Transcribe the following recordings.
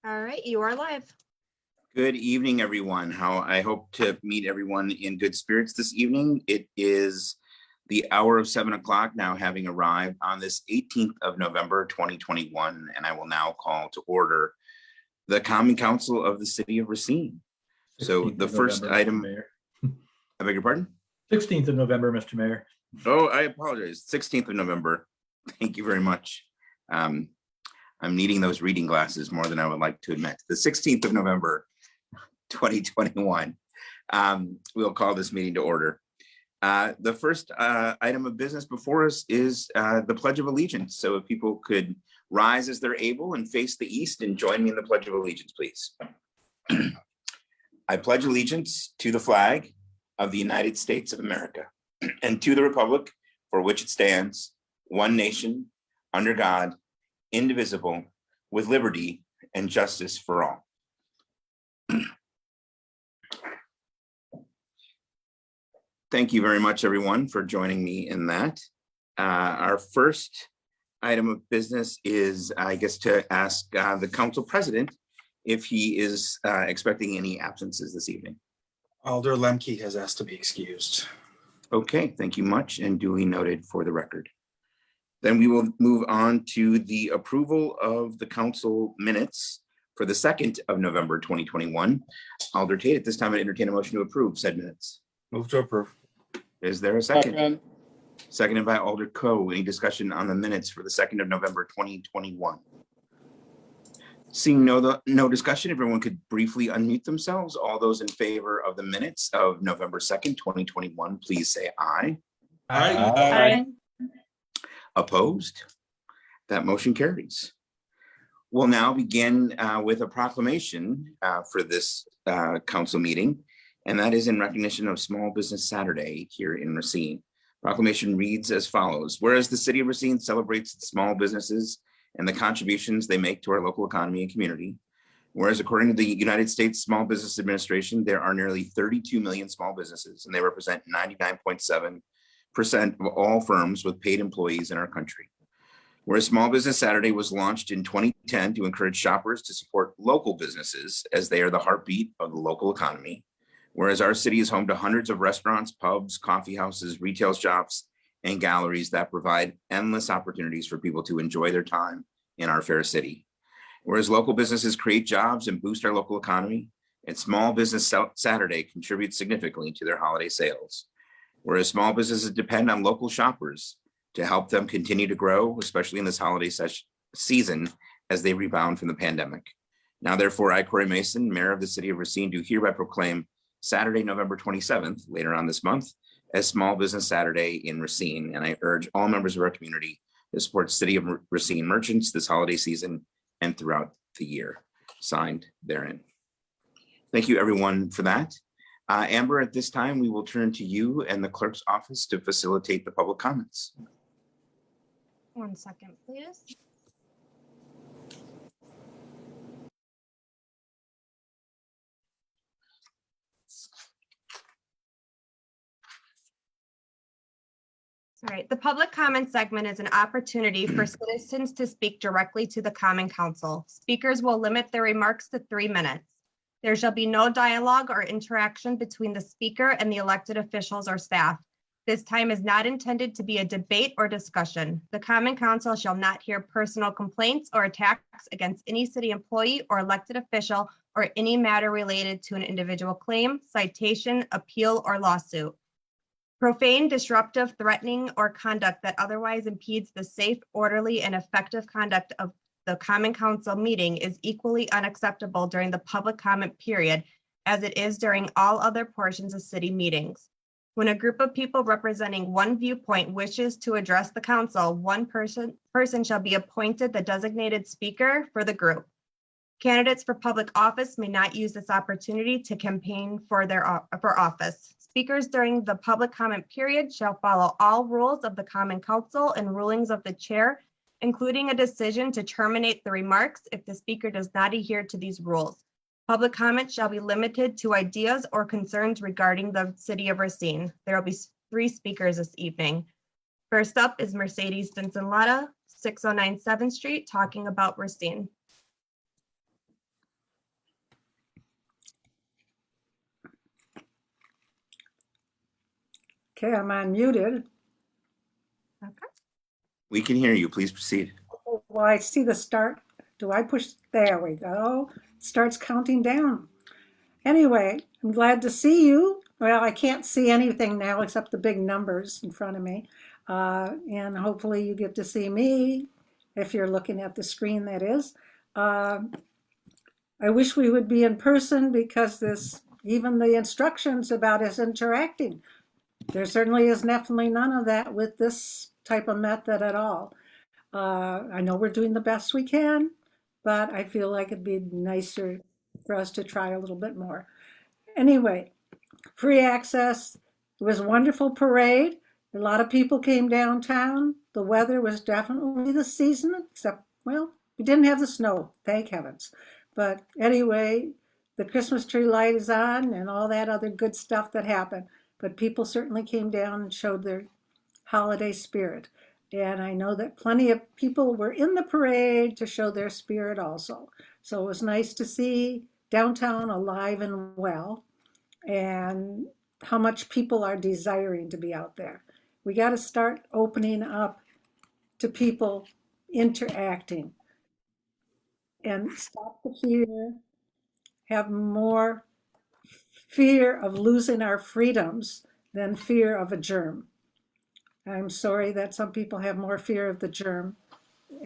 All right, you are live. Good evening, everyone. I hope to meet everyone in good spirits this evening. It is the hour of 7 o'clock now, having arrived on this 18th of November, 2021, and I will now call to order the Common Council of the City of Racine. So the first item, I beg your pardon? 16th of November, Mr. Mayor. Oh, I apologize. 16th of November. Thank you very much. I'm needing those reading glasses more than I would like to admit. The 16th of November, 2021. We'll call this meeting to order. The first item of business before us is the Pledge of Allegiance. So if people could rise as they're able and face the east and join me in the Pledge of Allegiance, please. I pledge allegiance to the flag of the United States of America and to the republic for which it stands, one nation, under God, indivisible, with liberty and justice for all. Thank you very much, everyone, for joining me in that. Our first item of business is, I guess, to ask the council president if he is expecting any absences this evening. Alder Lemke has asked to be excused. Okay, thank you much, and duly noted for the record. Then we will move on to the approval of the council minutes for the 2nd of November, 2021. Alder Tate, at this time, I entertain a motion to approve said minutes. Move to approve. Is there a second? Seconded by Alder Coe. Any discussion on the minutes for the 2nd of November, 2021? Seeing no discussion, everyone could briefly unmute themselves. All those in favor of the minutes of November 2nd, 2021, please say aye. Aye. Opposed? That motion carries. We'll now begin with a proclamation for this council meeting, and that is in recognition of Small Business Saturday here in Racine. Proclamation reads as follows: whereas the city of Racine celebrates its small businesses and the contributions they make to our local economy and community. Whereas according to the United States Small Business Administration, there are nearly 32 million small businesses, and they represent 99.7% of all firms with paid employees in our country. Whereas Small Business Saturday was launched in 2010 to encourage shoppers to support local businesses as they are the heartbeat of the local economy. Whereas our city is home to hundreds of restaurants, pubs, coffee houses, retail shops, and galleries that provide endless opportunities for people to enjoy their time in our fair city. Whereas local businesses create jobs and boost our local economy, and Small Business Saturday contributes significantly to their holiday sales. Whereas small businesses depend on local shoppers to help them continue to grow, especially in this holiday season as they rebound from the pandemic. Now, therefore, I, Corey Mason, Mayor of the City of Racine, do hereby proclaim Saturday, November 27th, later on this month, as Small Business Saturday in Racine, and I urge all members of our community to support City of Racine merchants this holiday season and throughout the year. Signed therein. Thank you, everyone, for that. Amber, at this time, we will turn to you and the clerk's office to facilitate the public comments. 1 second, please. All right, the public comment segment is an opportunity for citizens to speak directly to the Common Council. Speakers will limit their remarks to 3 minutes. There shall be no dialogue or interaction between the speaker and the elected officials or staff. This time is not intended to be a debate or discussion. The Common Council shall not hear personal complaints or attacks against any city employee or elected official or any matter related to an individual claim, citation, appeal, or lawsuit. Profane, disruptive, threatening, or conduct that otherwise impedes the safe, orderly, and effective conduct of the Common Council meeting is equally unacceptable during the public comment period, as it is during all other portions of city meetings. When a group of people representing one viewpoint wishes to address the council, one person shall be appointed the designated speaker for the group. Candidates for public office may not use this opportunity to campaign for office. Speakers during the public comment period shall follow all rules of the Common Council and rulings of the chair, including a decision to terminate the remarks if the speaker does not adhere to these rules. Public comment shall be limited to ideas or concerns regarding the city of Racine. There will be 3 speakers this evening. First up is Mercedes Vincent-Latta, 609 7th Street, talking about Racine. Okay, I'm unmuted. We can hear you. Please proceed. Well, I see the start. Do I push? There we go. It starts counting down. Anyway, I'm glad to see you. Well, I can't see anything now except the big numbers in front of me. And hopefully you get to see me if you're looking at the screen, that is. I wish we would be in person because even the instructions about us interacting, there certainly is definitely none of that with this type of method at all. I know we're doing the best we can, but I feel like it'd be nicer for us to try a little bit more. Anyway, free access. It was a wonderful parade. A lot of people came downtown. The weather was definitely the season, except, well, we didn't have the snow, thank heavens. But anyway, the Christmas tree light is on and all that other good stuff that happened. But people certainly came down and showed their holiday spirit. And I know that plenty of people were in the parade to show their spirit also. So it was nice to see downtown alive and well, and how much people are desiring to be out there. We got to start opening up to people interacting and stop the fear, have more fear of losing our freedoms than fear of a germ. I'm sorry that some people have more fear of the germ,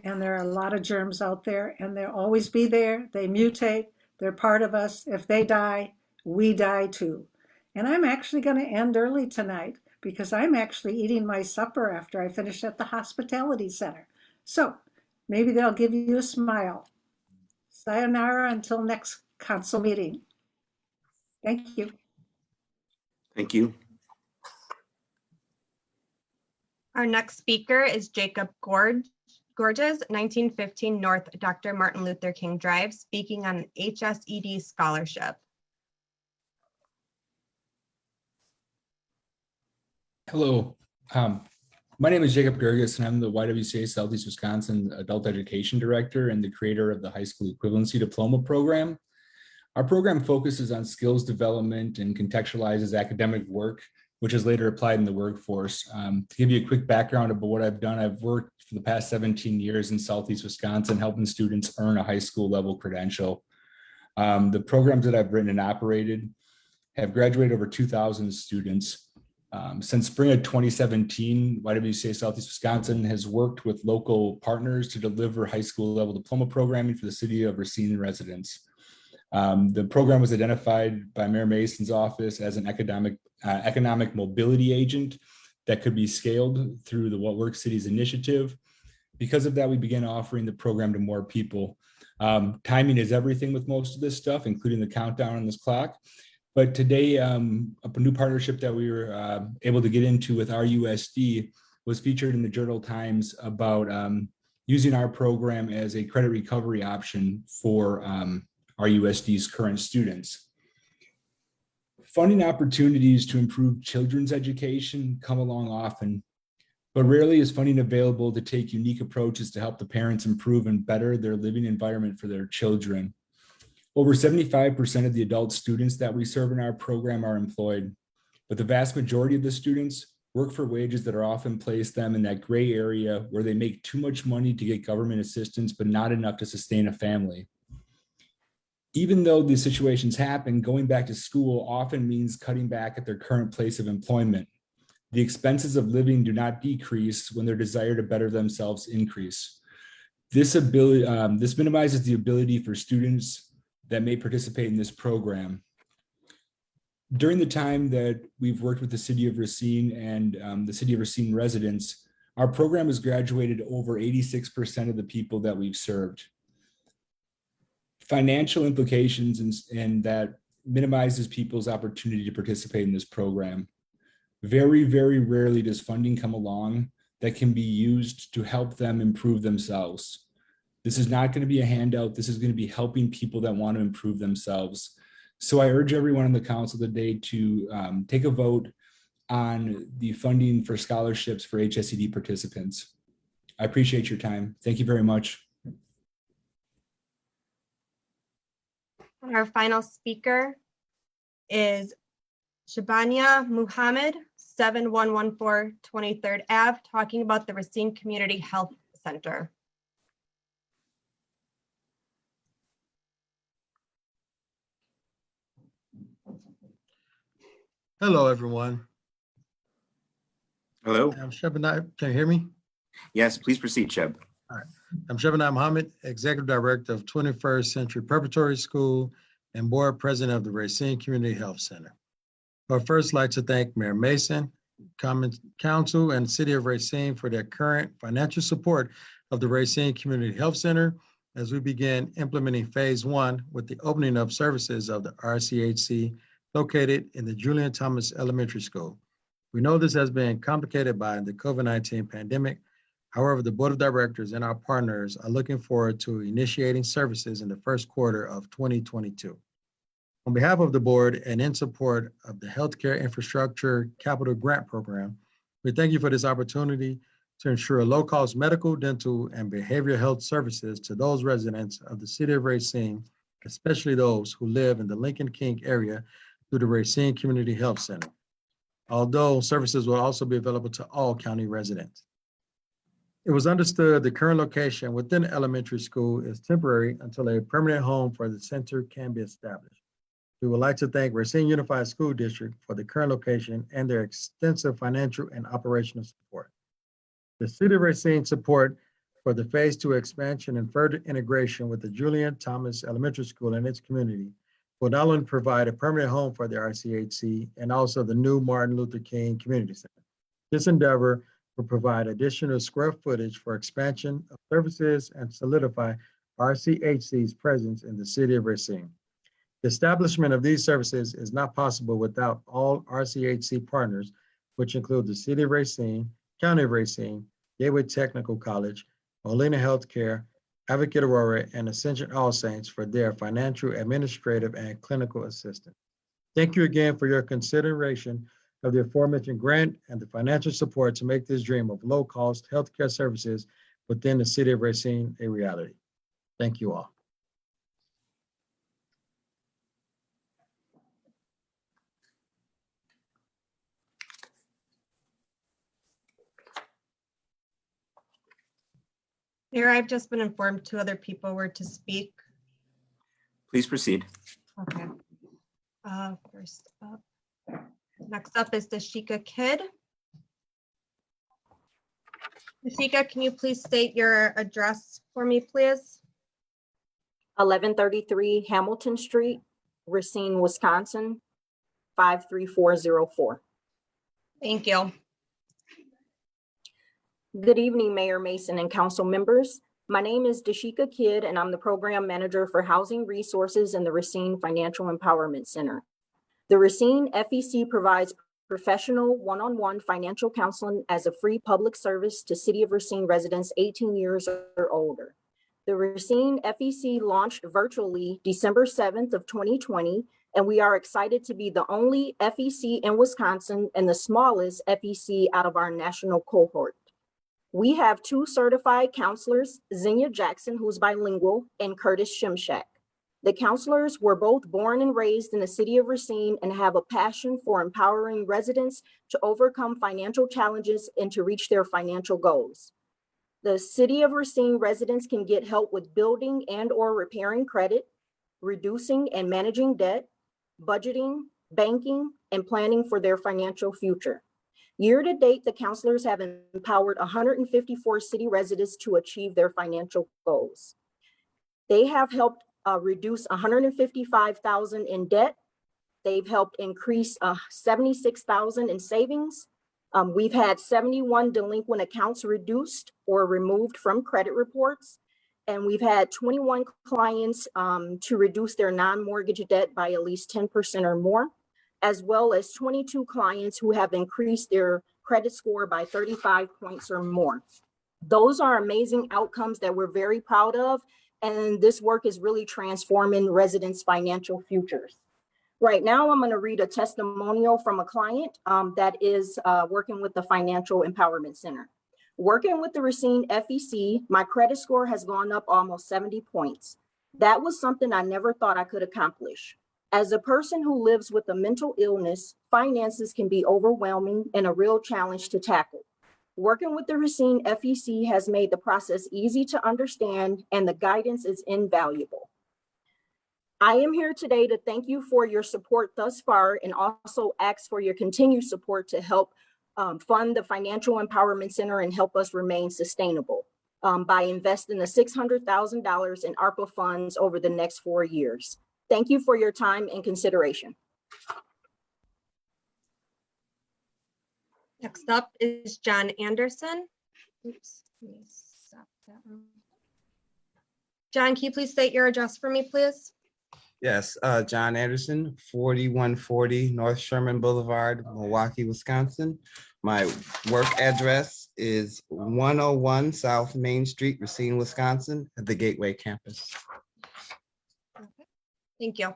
and there are a lot of germs out there, and they'll always be there. They mutate, they're part of us. If they die, we die too. And I'm actually going to end early tonight because I'm actually eating my supper after I finish at the hospitality center. So maybe they'll give you a smile. Sayonara until next council meeting. Thank you. Thank you. Our next speaker is Jacob Gorges, 1915 North Dr. Martin Luther King Drive, speaking on HSED scholarship. Hello, my name is Jacob Gerges, and I'm the YWCA Southeast Wisconsin Adult Education Director and the creator of the High School Equivalency Diploma Program. Our program focuses on skills development and contextualizes academic work, which is later applied in the workforce. To give you a quick background about what I've done, I've worked for the past 17 years in Southeast Wisconsin, helping students earn a high school level credential. The programs that I've written and operated have graduated over 2,000 students. Since spring of 2017, YWCA Southeast Wisconsin has worked with local partners to deliver high school level diploma programming for the city of Racine residents. The program was identified by Mayor Mason's office as an economic mobility agent that could be scaled through the What Works Cities initiative. Because of that, we began offering the program to more people. Timing is everything with most of this stuff, including the countdown on this clock. But today, a new partnership that we were able to get into with RUSD was featured in the Journal Times about using our program as a credit recovery option for RUSD's current students. Funding opportunities to improve children's education come along often, but rarely is funding available to take unique approaches to help the parents improve and better their living environment for their children. Over 75% of the adult students that we serve in our program are employed, but the vast majority of the students work for wages that are often place them in that gray area where they make too much money to get government assistance, but not enough to sustain a family. Even though these situations happen, going back to school often means cutting back at their current place of employment. The expenses of living do not decrease when their desire to better themselves increase. This minimizes the ability for students that may participate in this program. During the time that we've worked with the City of Racine and the City of Racine residents, our program has graduated over 86% of the people that we've served. Financial implications and that minimizes people's opportunity to participate in this program. Very, very rarely does funding come along that can be used to help them improve themselves. This is not going to be a handout. This is going to be helping people that want to improve themselves. So I urge everyone on the council today to take a vote on the funding for scholarships for HSED participants. I appreciate your time. Thank you very much. Our final speaker is Shabania Muhammad, 7114 23rd Ave, talking about the Racine Community Health Center. Hello, everyone. Hello? I'm Shabana. Can you hear me? Yes, please proceed, Sheb. I'm Shabana Mohammed, Executive Director of 21st Century Preparatory School and Board President of the Racine Community Health Center. I'd first like to thank Mayor Mason, Common Council, and the City of Racine for their current financial support of the Racine Community Health Center as we begin implementing Phase 1 with the opening of services of the RCHC located in the Julian Thomas Elementary School. We know this has been complicated by the COVID-19 pandemic. However, the Board of Directors and our partners are looking forward to initiating services in the first quarter of 2022. On behalf of the board and in support of the Healthcare Infrastructure Capital Grant Program, we thank you for this opportunity to ensure low-cost medical, dental, and behavioral health services to those residents of the City of Racine, especially those who live in the Lincoln King area through the Racine Community Health Center, although services will also be available to all county residents. It was understood the current location within the elementary school is temporary until a permanent home for the center can be established. We would like to thank Racine Unified School District for the current location and their extensive financial and operational support. The City of Racine support for the Phase 2 expansion and further integration with the Julian Thomas Elementary School and its community will not only provide a permanent home for the RCHC and also the new Martin Luther King Community Center. This endeavor will provide additional square footage for expansion of services and solidify RCHC's presence in the City of Racine. The establishment of these services is not possible without all RCHC partners, which include the City of Racine, County of Racine, Gateway Technical College, Molina Healthcare, Advocate Aurora, and Ascension All Saints for their financial, administrative, and clinical assistance. Thank you again for your consideration of the aforementioned grant and the financial support to make this dream of low-cost healthcare services within the City of Racine a reality. Thank you all. Mayor, I've just been informed 2 other people were to speak. Please proceed. Okay. Next up is Dashika Kidd. Dashika, can you please state your address for me, please? 1133 Hamilton Street, Racine, Wisconsin, 53404. Thank you. Good evening, Mayor Mason and council members. My name is Dashika Kidd, and I'm the program manager for housing resources in the Racine Financial Empowerment Center. The Racine FEC provides professional one-on-one financial counseling as a free public service to City of Racine residents 18 years or older. The Racine FEC launched virtually December 7th of 2020, and we are excited to be the only FEC in Wisconsin and the smallest FEC out of our national cohort. We have 2 certified counselors, Xenia Jackson, who's bilingual, and Curtis Shimshak. The counselors were both born and raised in the City of Racine and have a passion for empowering residents to overcome financial challenges and to reach their financial goals. The City of Racine residents can get help with building and/or repairing credit, reducing and managing debt, budgeting, banking, and planning for their financial future. Year to date, the counselors have empowered 154 city residents to achieve their financial goals. They have helped reduce $155,000 in debt. They've helped increase $76,000 in savings. We've had 71 delinquent accounts reduced or removed from credit reports. And we've had 21 clients to reduce their non-mortgage debt by at least 10% or more, as well as 22 clients who have increased their credit score by 35 points or more. Those are amazing outcomes that we're very proud of, and this work is really transforming residents' financial futures. Right now, I'm going to read a testimonial from a client that is working with the Financial Empowerment Center. Working with the Racine FEC, my credit score has gone up almost 70 points. That was something I never thought I could accomplish. As a person who lives with a mental illness, finances can be overwhelming and a real challenge to tackle. Working with the Racine FEC has made the process easy to understand, and the guidance is invaluable. I am here today to thank you for your support thus far and also ask for your continued support to help fund the Financial Empowerment Center and help us remain sustainable by investing the $600,000 in ARPA funds over the next 4 years. Thank you for your time and consideration. Next up is John Anderson. Oops, let me stop that one. John, can you please state your address for me, please? Yes, John Anderson, 4140 North Sherman Boulevard, Milwaukee, Wisconsin. My work address is 101 South Main Street, Racine, Wisconsin, at the Gateway campus. Thank you.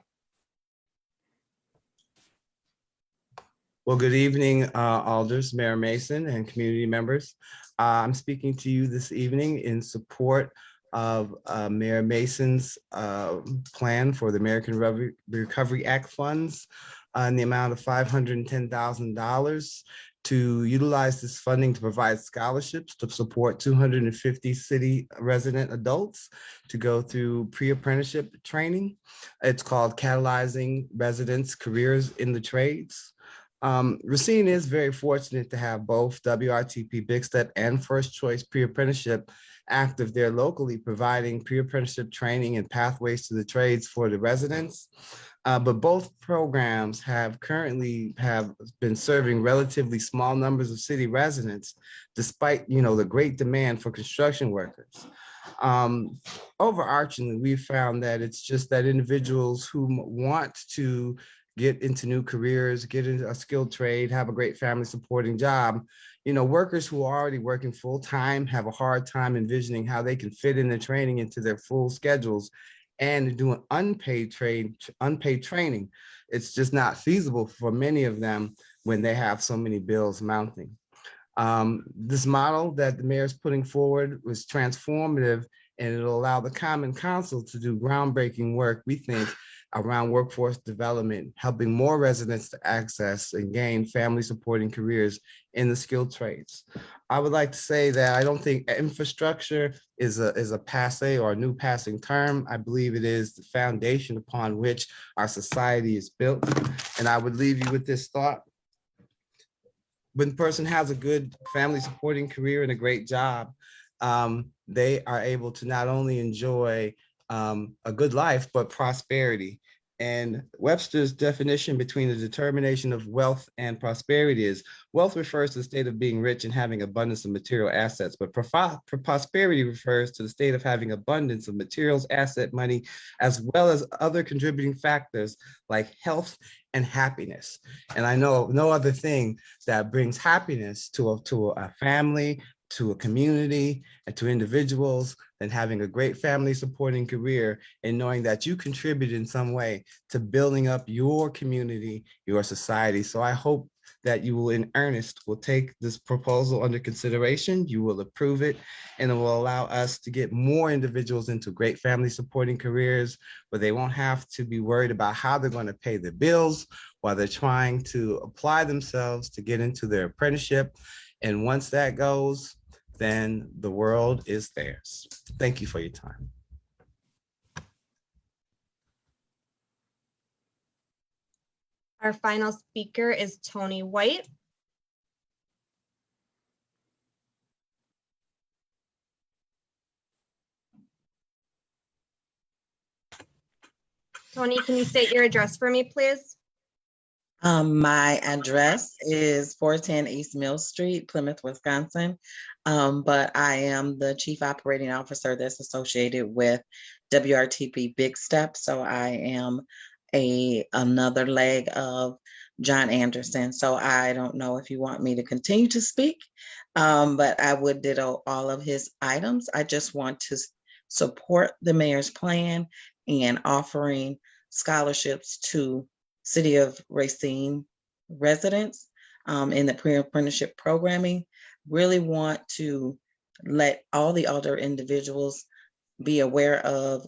Well, good evening, Alders, Mayor Mason, and community members. I'm speaking to you this evening in support of Mayor Mason's plan for the American Recovery Act funds in the amount of $510,000 to utilize this funding to provide scholarships to support 250 city resident adults to go through pre-apprenticeship training. It's called Catalyzing Residents' Careers in the Trades. Racine is very fortunate to have both WRTP Big Step and First Choice Pre-Apprenticeship active there locally, providing pre-apprenticeship training and pathways to the trades for the residents. But both programs have been serving relatively small numbers of city residents, despite the great demand for construction workers. Overarchingly, we found that it's just that individuals who want to get into new careers, get into a skilled trade, have a great family supporting job. Workers who are already working full time have a hard time envisioning how they can fit in the training into their full schedules and doing unpaid training. It's just not feasible for many of them when they have so many bills mounting. This model that the mayor is putting forward was transformative, and it'll allow the Common Council to do groundbreaking work, we think, around workforce development, helping more residents to access and gain family supporting careers in the skilled trades. I would like to say that I don't think infrastructure is a passe or a new passing term. I believe it is the foundation upon which our society is built. And I would leave you with this thought. When a person has a good family supporting career and a great job, they are able to not only enjoy a good life, but prosperity. And Webster's definition between the determination of wealth and prosperity is wealth refers to the state of being rich and having abundance of material assets, but prosperity refers to the state of having abundance of materials, asset, money, as well as other contributing factors like health and happiness. And I know no other thing that brings happiness to a family, to a community, and to individuals than having a great family supporting career and knowing that you contribute in some way to building up your community, your society. So I hope that you will in earnest will take this proposal under consideration, you will approve it, and it will allow us to get more individuals into great family supporting careers where they won't have to be worried about how they're going to pay their bills while they're trying to apply themselves to get into their apprenticeship. And once that goes, then the world is theirs. Thank you for your time. Our final speaker is Tony White. Tony, can you state your address for me, please? My address is 410 East Mill Street, Plymouth, Wisconsin. But I am the Chief Operating Officer that's associated with WRTP Big Step. So I am another leg of John Anderson. So I don't know if you want me to continue to speak, but I would ditto all of his items. I just want to support the mayor's plan and offering scholarships to City of Racine residents in the pre-apprenticeship programming. Really want to let all the other individuals be aware of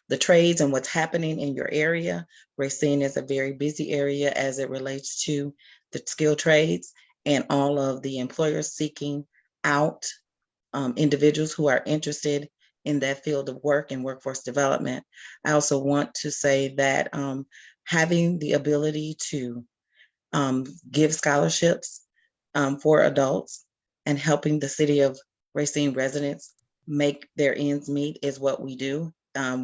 the trades and what's happening in your area. Racine is a very busy area as it relates to the skilled trades and all of the employers seeking out individuals who are interested in that field of work and workforce development. I also want to say that having the ability to give scholarships for adults and helping the city of Racine residents make their ends meet is what we do.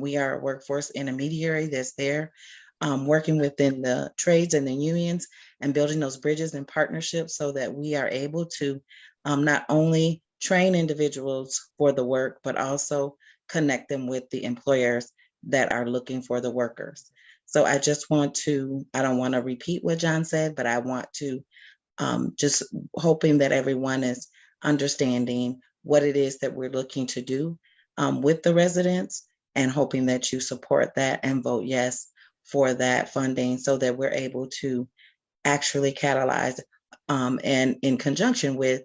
We are a workforce intermediary that's there, working within the trades and the unions and building those bridges and partnerships so that we are able to not only train individuals for the work, but also connect them with the employers that are looking for the workers. So I just want to, I don't want to repeat what John said, but I want to just hoping that everyone is understanding what it is that we're looking to do with the residents, and hoping that you support that and vote yes for that funding so that we're able to actually catalyze and in conjunction with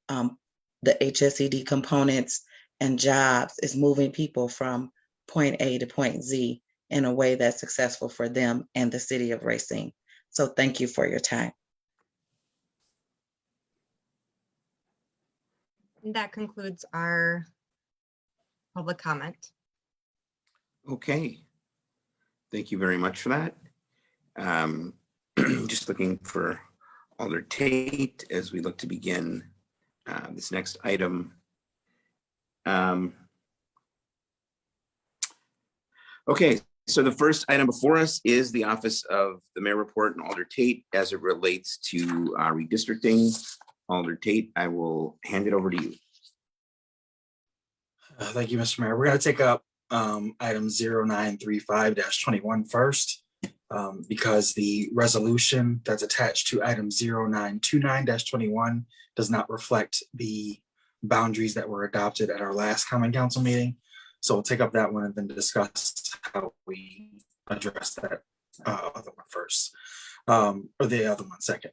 the HSED components and jobs is moving people from point A to point Z in a way that's successful for them and the city of Racine. So thank you for your time. And that concludes our public comment. Okay. Thank you very much for that. Just looking for Alder Tate as we look to begin this next item. Okay, so the first item before us is the Office of the Mayor Report and Alder Tate as it relates to redistricting. Alder Tate, I will hand it over to you. Thank you, Mr. Mayor. We're going to take up item 0935-21 first, because the resolution that's attached to item 0929-21 does not reflect the boundaries that were adopted at our last common council meeting. So we'll take up that one and then discuss how we address that other one first, or the other one second.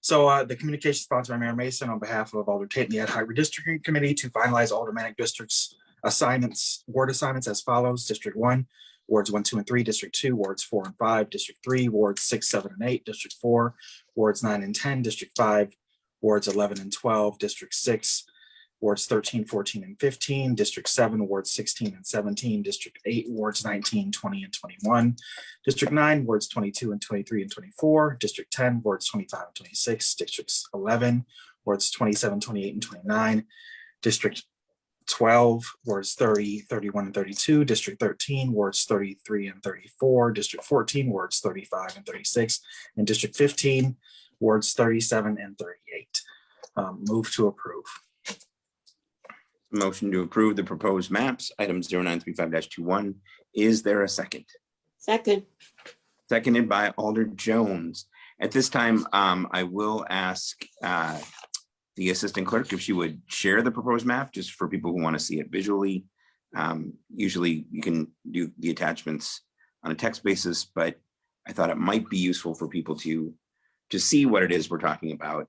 So the communication sponsored by Mayor Mason on behalf of Alder Tate and the Ad Hoc Redistricting Committee to finalize aldermanic districts assignments, ward assignments as follows: District 1, wards 1, 2, and 3, District 2, wards 4 and 5, District 3, wards 6, 7, and 8, District 4, wards 9 and 10, District 5, wards 11 and 12, District 6, wards 13, 14, and 15, District 7, wards 16 and 17, District 8, wards 19, 20, and 21, District 9, wards 22 and 23 and 24, District 10, wards 25 and 26, District 11, wards 27, 28, and 29, District 12, wards 30, 31, and 32, District 13, wards 33 and 34, District 14, wards 35 and 36, and District 15, wards 37 and 38. Move to approve. Motion to approve the proposed maps, item 0935-21. Is there a second? Second. Seconded by Alder Jones. At this time, I will ask the assistant clerk if she would share the proposed map just for people who want to see it visually. Usually you can do the attachments on a text basis, but I thought it might be useful for people to see what it is we're talking about.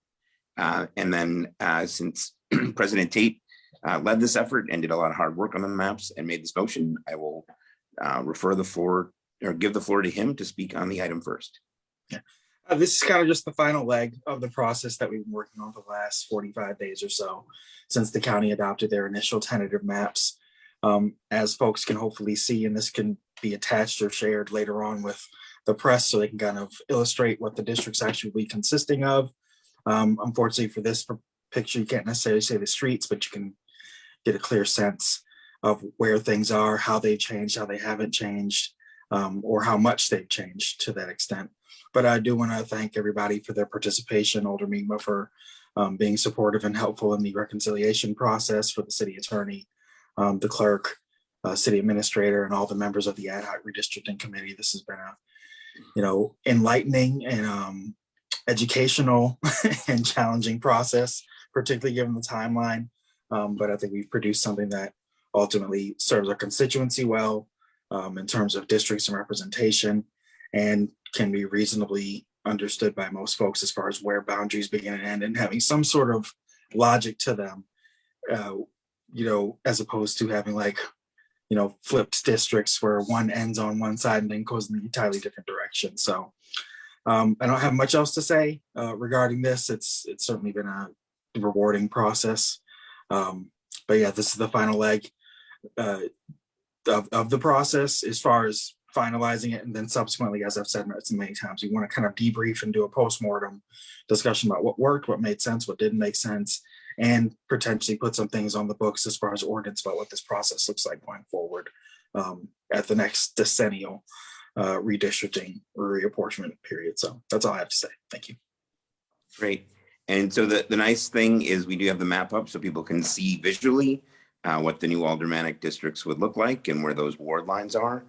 And then since President Tate led this effort and did a lot of hard work on the maps and made this motion, I will refer the floor or give the floor to him to speak on the item first. Yeah. This is kind of just the final leg of the process that we've been working on for the last 45 days or so since the county adopted their initial tentative maps. As folks can hopefully see, and this can be attached or shared later on with the press so they can kind of illustrate what the district's actually be consisting of. Unfortunately for this picture, you can't necessarily say the streets, but you can get a clear sense of where things are, how they changed, how they haven't changed, or how much they've changed to that extent. But I do want to thank everybody for their participation, Alder Miedema for being supportive and helpful in the reconciliation process, for the city attorney, the clerk, city administrator, and all the members of the Ad Hoc Redistricting Committee. This has been a, enlightening and educational and challenging process, particularly given the timeline. But I think we've produced something that ultimately serves our constituency well in terms of districts and representation, and can be reasonably understood by most folks as far as where boundaries begin and end, and having some sort of logic to them, as opposed to having flipped districts where one ends on one side and then goes in an entirely different direction. So I don't have much else to say regarding this. It's certainly been a rewarding process. But yeah, this is the final leg of the process as far as finalizing it. And then subsequently, as I've said many times, we want to kind of debrief and do a postmortem discussion about what worked, what made sense, what didn't make sense, and potentially put some things on the books as far as ordinance about what this process looks like going forward at the next decennial redistricting or reapportionment period. So that's all I have to say. Thank you. Great. And so the nice thing is we do have the map up so people can see visually what the new aldermanic districts would look like and where those ward lines are.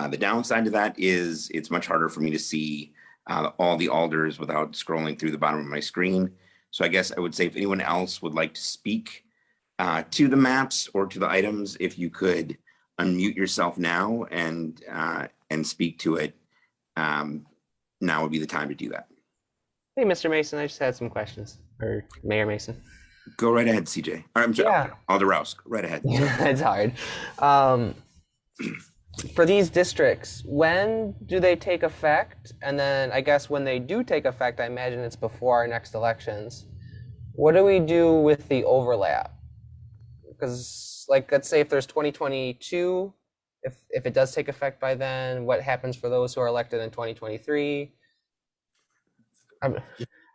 The downside to that is it's much harder for me to see all the alders without scrolling through the bottom of my screen. So I guess I would say if anyone else would like to speak to the maps or to the items, if you could unmute yourself now and speak to it, now would be the time to do that. Hey, Mr. Mason, I just had some questions, or Mayor Mason. Go right ahead, CJ. Or, I'm sorry, Yeah. Alder Rouse, go right ahead. It's hard. For these districts, when do they take effect? And then I guess when they do take effect, I imagine it's before our next elections. What do we do with the overlap? Because, like, let's say if there's 2022, if it does take effect by then, what happens for those who are elected in 2023? I'm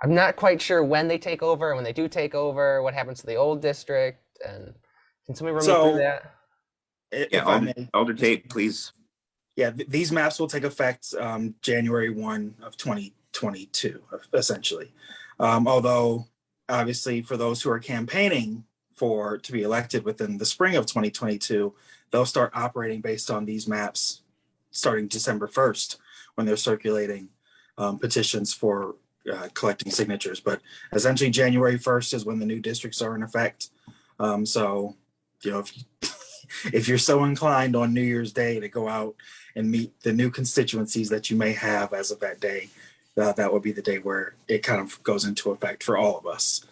not quite sure when they take over, and when they do take over, what happens to the old district, and can somebody run me through that? If I may. Alder Tate, please. Yeah, these maps will take effect January 1 of 2022, essentially. Although, obviously, for those who are campaigning to be elected within the spring of 2022, they'll start operating based on these maps starting December 1st when they're circulating petitions for collecting signatures. But essentially, January 1st is when the new districts are in effect. So, if you're so inclined on New Year's Day to go out and meet the new constituencies that you may have as of that day, that would be the day where it kind of goes into effect for all of us.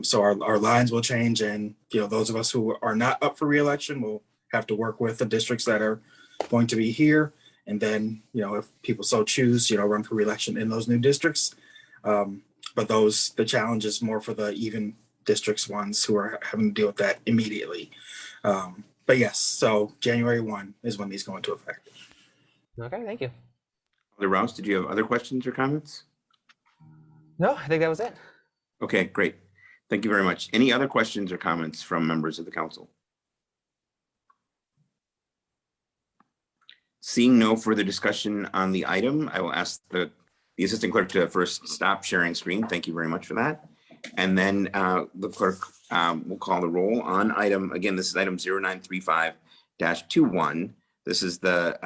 So our lines will change, and those of us who are not up for re-election will have to work with the districts that are going to be here, and then if people so choose, run for re-election in those new districts. But the challenge is more for the even districts ones who are having to deal with that immediately. But yes, so January 1 is when these go into effect. Okay, thank you. Alder Rouse, did you have other questions or comments? No, I think that was it. Okay, great. Thank you very much. Any other questions or comments from members of the council? Seeing no further discussion on the item, I will ask the assistant clerk to first stop sharing screen. Thank you very much for that. And then the clerk will call the roll on item. Again, this is item 0935-21. This is the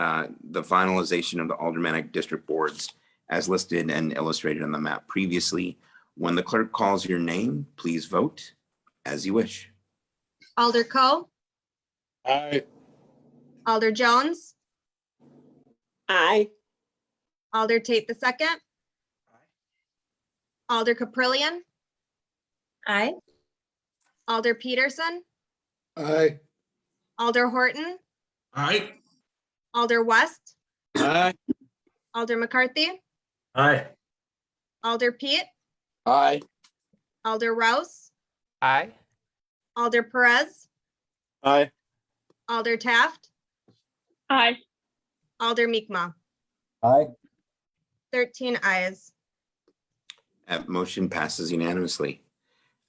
finalization of the aldermanic district boards as listed and illustrated on the map previously. When the clerk calls your name, please vote as you wish. Alder Coe, Aye. Alder Jones, Aye. Alder Tate II, Alder Caprillion, Aye. Alder Peterson, Aye. Alder Horton, Aye. Alder West, Aye. Alder McCarthy, Aye. Alder Pete, Aye. Alder Rouse, Aye. Alder Perez, Aye. Alder Taft, Aye. Alder Mi'kmaq. Aye. 13 ayes. That motion passes unanimously.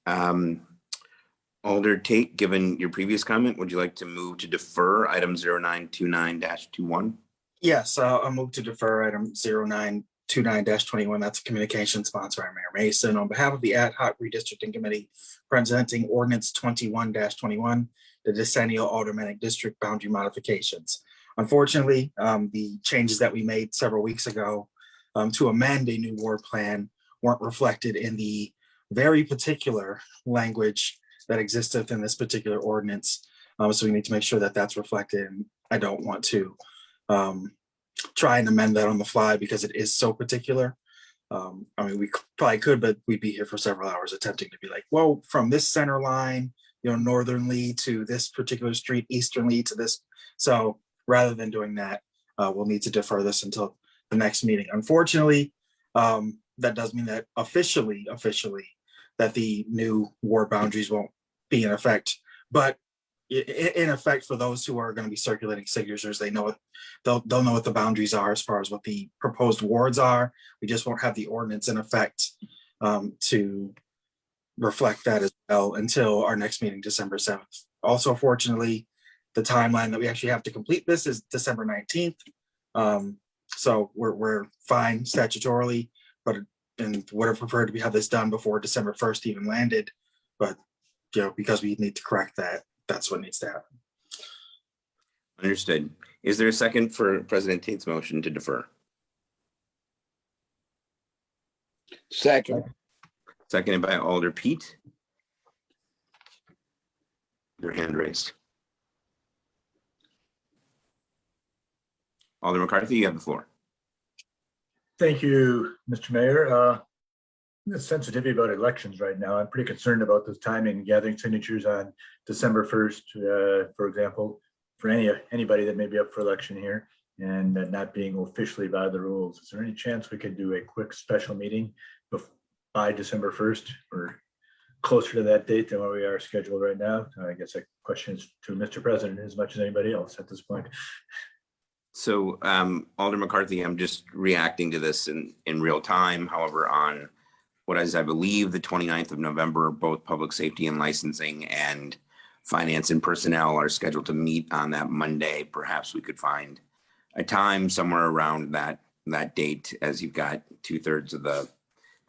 Alder Tate, given your previous comment, would you like to move to defer item 0929-21? Yes, I'll move to defer item 0929-21. That's a communication sponsored by Mayor Mason on behalf of the Ad Hoc Redistricting Committee presenting ordinance 21-21, the decennial aldermanic district boundary modifications. Unfortunately, the changes that we made several weeks ago to amend a new ward plan weren't reflected in the very particular language that exists within this particular ordinance. So we need to make sure that that's reflected. And I don't want to try and amend that on the fly because it is so particular. I mean, we probably could, but we'd be here for several hours attempting to be like, well, from this center line northernly to this particular street, easternly to this. So rather than doing that, we'll need to defer this until the next meeting. Unfortunately, that does mean that officially, that the new ward boundaries won't be in effect. But in effect, for those who are going to be circulating signatures, they know they'll know what the boundaries are as far as what the proposed wards are. We just won't have the ordinance in effect to reflect that as well until our next meeting, December 7th. Also, fortunately, the timeline that we actually have to complete this is December 19th. So we're fine statutorily, but and would have preferred to have this done before December 1st even landed. But because we need to correct that, that's what needs to happen. Understood. Is there a second for President Tate's motion to defer? Second. Seconded by Alder Pete. Your hand raised. Alder McCarthy, you have the floor. Thank you, Mr. Mayor. The sensitivity about elections right now, I'm pretty concerned about the timing, gathering signatures on December 1st, for example, for anybody that may be up for election here and not being officially by the rules. Is there any chance we could do a quick special meeting by December 1st or closer to that date than where we are scheduled right now? I guess that question is to Mr. President as much as anybody else at this point. So Alder McCarthy, I'm just reacting to this in real time. However, on what is, I believe, the 29th of November, both public safety and licensing and finance and personnel are scheduled to meet on that Monday. Perhaps we could find a time somewhere around that date, as you've got 2/3 of the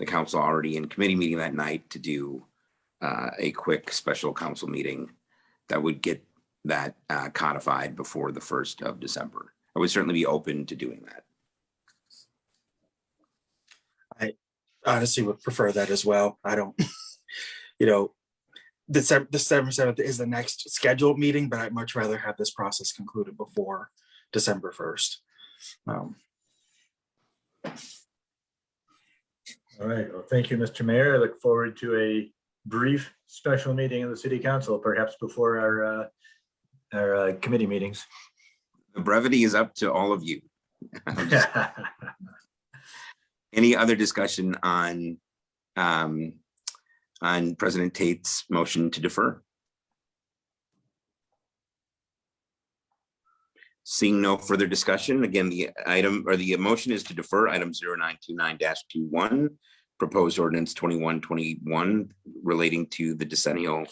council already in committee meeting that night, to do a quick special council meeting that would get that codified before the 1st of December. I would certainly be open to doing that. I honestly would prefer that as well. I don't, December 7th is the next scheduled meeting, but I'd much rather have this process concluded before December 1st. All right. Well, thank you, Mr. Mayor. I look forward to a brief special meeting of the City Council, perhaps before our committee meetings. The brevity is up to all of you. Any other discussion on President Tate's motion to defer? Seeing no further discussion, again, the motion is to defer item 0929-21, proposed ordinance 2121 relating to the decennial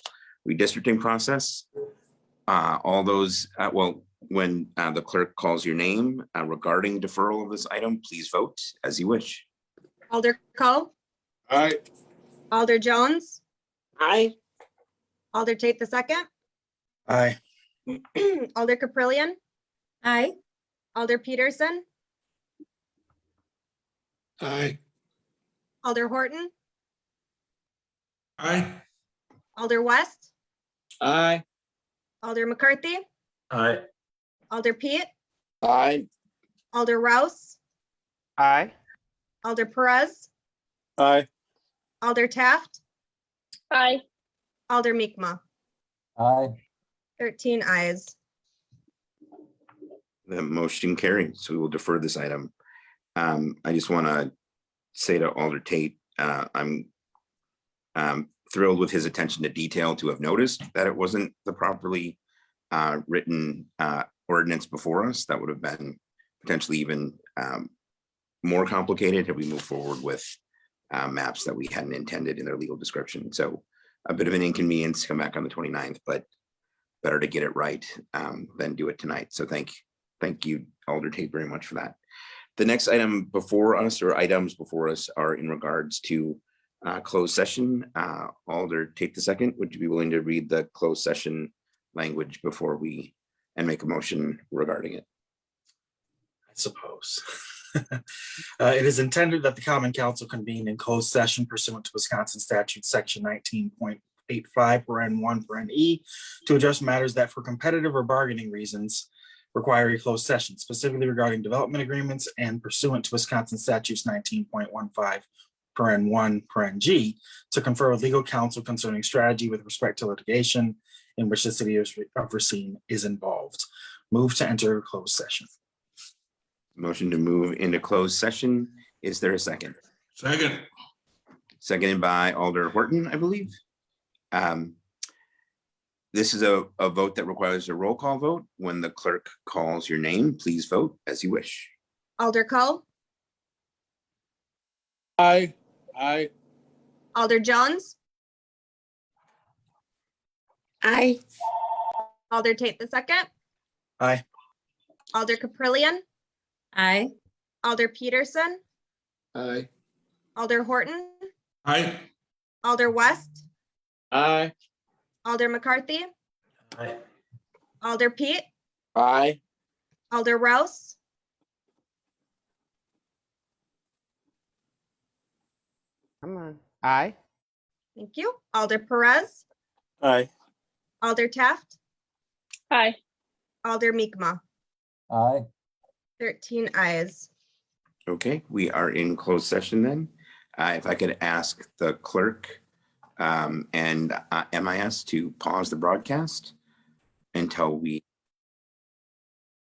redistricting process. All those, when the clerk calls your name regarding deferral of this item, please vote as you wish. Alder Coe, Aye. Alder Jones, Aye. Alder Tate II, Aye. Alder Caprillion. Aye. Alder Peterson, Aye. Alder Horton, Aye. Alder West, Aye. Alder McCarthy, Aye. Alder Pete, Aye. Alder Rouse, Aye. Alder Perez, Aye. Alder Taft, Aye. Alder Mi'kmaq. Aye. 13 ayes. The motion carried, so we will defer this item. I just want to say to Alder Tate, I'm thrilled with his attention to detail to have noticed that it wasn't the properly written ordinance before us. That would have been potentially even more complicated had we moved forward with maps that we hadn't intended in their legal description. So a bit of an inconvenience to come back on the 29th, but better to get it right than do it tonight. So thank you, Alder Tate, very much for that. The next item before us, or items before us, are in regards to closed session. Alder Tate II, would you be willing to read the closed session language before and make a motion regarding it? I suppose. It is intended that the Common Council convene in closed session pursuant to Wisconsin Statute Section 19.85(1)(e) to address matters that for competitive or bargaining reasons require a closed session, specifically regarding development agreements and pursuant to Wisconsin Statutes 19.15 (1) to confer with legal counsel concerning strategy with respect to litigation in which the city of Racine is involved. Move to enter closed session. Motion to move into closed session. Is there a second? Second. Seconded by Alder Horton, I believe. This is a vote that requires a roll call vote. When the clerk calls your name, please vote as you wish. Alder Coe, Aye. Aye. Alder Jones, Aye. Alder Tate II, Aye. Alder Caprillion, Aye. Alder Peterson, Aye. Alder Horton, Aye. Alder West, Aye. Alder McCarthy, Aye. Alder Pete, Aye. Alder Rouse, Come on. Aye. thank you, Alder Perez, Aye. Alder Taft, Aye. Alder Meekma, Aye. 13 ayes. Okay, we are in closed session then. If I could ask the clerk and MIS to pause the broadcast until we